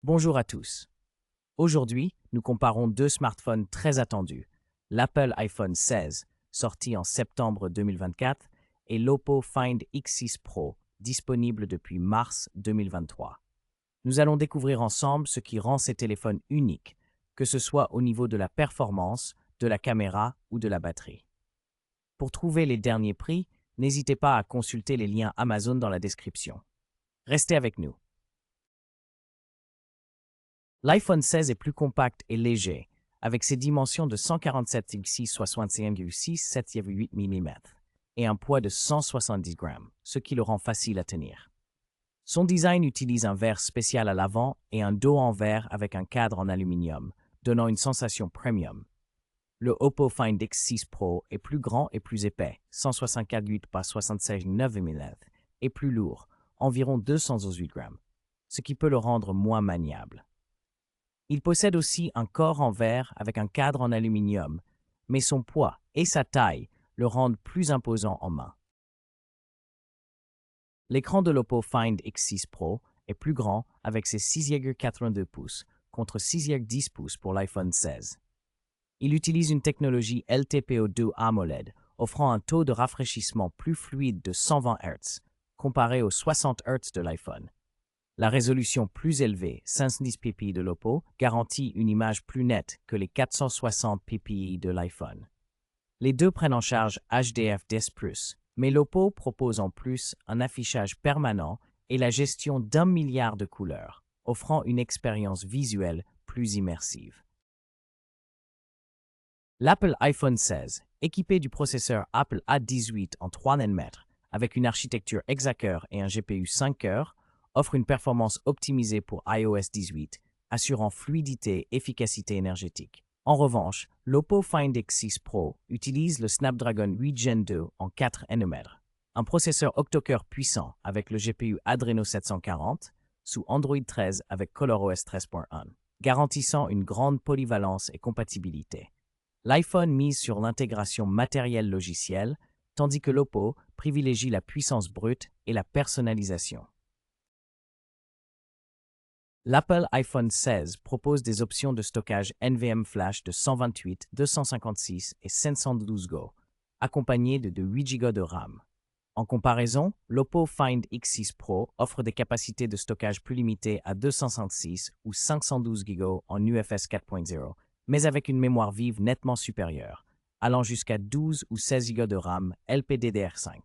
Bonjour à tous. Aujourd'hui, nous comparons deux smartphones très attendus, l'Apple iPhone 16, sorti en septembre 2024, et l'Oppo Find X6 Pro, disponible depuis mars 2023. Nous allons découvrir ensemble ce qui rend ces téléphones uniques, que ce soit au niveau de la performance, de la caméra ou de la batterie. Pour trouver les derniers prix, n'hésitez pas à consulter les liens Amazon dans la description. Restez avec nous. L'iPhone 16 est plus compact et léger, avec ses dimensions de 147,6 61,6 7,8 mm et un poids de 170 grammes, ce qui le rend facile à tenir. Son design utilise un verre spécial à l'avant et un dos en verre avec un cadre en aluminium, donnant une sensation premium. Le Oppo Find X6 Pro est plus grand et plus épais, 164,8 par 76,9 mm, et plus lourd, environ 218 grammes, ce qui peut le rendre moins maniable. Il possède aussi un corps en verre avec un cadre en aluminium, mais son poids et sa taille le rendent plus imposant en main. L'écran de l'Oppo Find X6 Pro est plus grand avec ses 6,82 pouces contre 6,10 pouces pour l'iPhone 16. Il utilise une technologie LTPO2 AMOLED offrant un taux de rafraîchissement plus fluide de 120 Hz comparé aux 60 Hz de l'iPhone. La résolution plus élevée, 510 ppi de l'Oppo, garantit une image plus nette que les 460 ppi de l'iPhone. Les deux prennent en charge HDF10+, mais l'Oppo propose en plus un affichage permanent et la gestion d'1 milliard de couleurs, offrant une expérience visuelle plus immersive. L'Apple iPhone 16, équipé du processeur Apple A18 en 3 nm, avec une architecture Hexacore et un GPU 5 cœurs, offre une performance optimisée pour iOS 18, assurant fluidité et efficacité énergétique. En revanche, l'Oppo Find X6 Pro utilise le Snapdragon 8 Gen 2 en 4 nm, un processeur octo-cœur puissant avec le GPU Adreno 740 sous Android 13 avec ColorOS 13.1, garantissant une grande polyvalence et compatibilité. L'iPhone mise sur l'intégration matérielle-logicielle, tandis que l'Oppo privilégie la puissance brute et la personnalisation. L'Apple iPhone 16 propose des options de stockage NVMe Flash de 128, 256 et 512 Go, accompagnées de 8 Go de RAM. En comparaison, l'Oppo Find X6 Pro offre des capacités de stockage plus limitées à 256 ou 512 Go en UFS 4.0, mais avec une mémoire vive nettement supérieure, allant jusqu'à 12 ou 16 Go de RAM LPDDR5.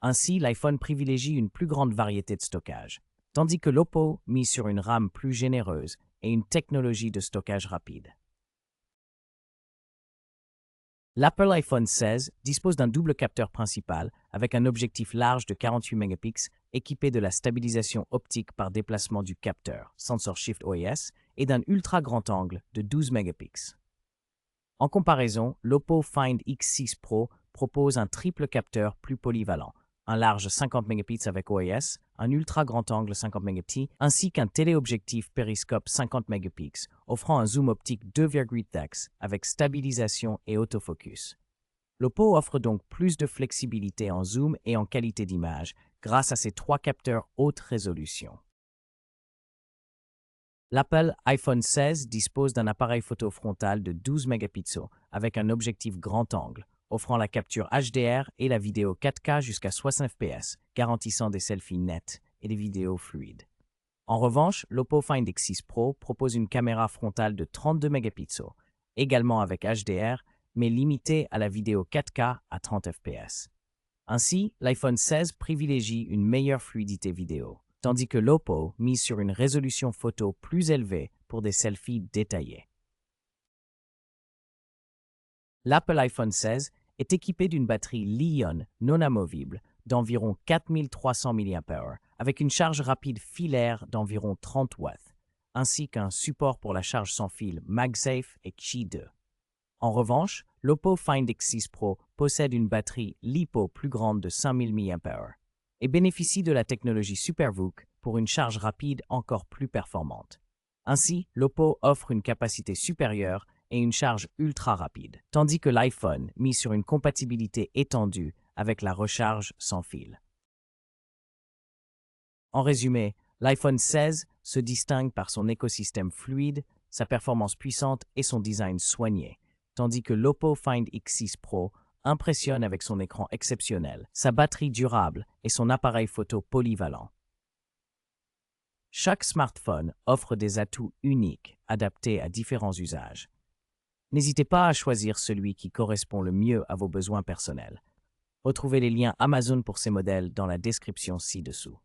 Ainsi, l'iPhone privilégie une plus grande variété de stockage, tandis que l'Oppo mise sur une RAM plus généreuse et une technologie de stockage rapide. L'Apple iPhone 16 dispose d'un double capteur principal avec un objectif large de 48 mégapixels équipé de la stabilisation optique par déplacement du capteur, Sensor Shift OIS, et d'un ultra grand angle de 12 mégapixels. En comparaison, l'Oppo Find X6 Pro propose un triple capteur plus polyvalent, un large 50 mégapixels avec OIS, un ultra grand angle 50 mégapixels, ainsi qu'un téléobjectif périscope 50 mégapixels, offrant un zoom optique 2,8x avec stabilisation et autofocus. L'Oppo offre donc plus de flexibilité en zoom et en qualité d'image grâce à ses 3 capteurs haute résolution. L'Apple iPhone 16 dispose d'un appareil photo frontal de 12 mégapixels avec un objectif grand angle, offrant la capture HDR et la vidéo 4K jusqu'à 60 fps, garantissant des selfies nets et des vidéos fluides. En revanche, l'Oppo Find X6 Pro propose une caméra frontale de 32 mégapixels, également avec HDR, mais limitée à la vidéo 4K à 30 fps. Ainsi, l'iPhone 16 privilégie une meilleure fluidité vidéo, tandis que l'Oppo mise sur une résolution photo plus élevée pour des selfies détaillés. L'Apple iPhone 16 est équipé d'une batterie Li-ion non amovible d'environ 4300 mAh avec une charge rapide filaire d'environ 30 watts, ainsi qu'un support pour la charge sans fil MagSafe et Qi 2. En revanche, l'Oppo Find X6 Pro possède une batterie LiPo plus grande de 5000 mAh et bénéficie de la technologie SuperVOOC pour une charge rapide encore plus performante. Ainsi, l'Oppo offre une capacité supérieure et une charge ultra rapide, tandis que l'iPhone mise sur une compatibilité étendue avec la recharge sans fil. En résumé, l'iPhone 16 se distingue par son écosystème fluide, sa performance puissante et son design soigné, tandis que l'Oppo Find X6 Pro impressionne avec son écran exceptionnel, sa batterie durable et son appareil photo polyvalent. Chaque smartphone offre des atouts uniques, adaptés à différents usages. N'hésitez pas à choisir celui qui correspond le mieux à vos besoins personnels. Retrouvez les liens Amazon pour ces modèles dans la description ci-dessous.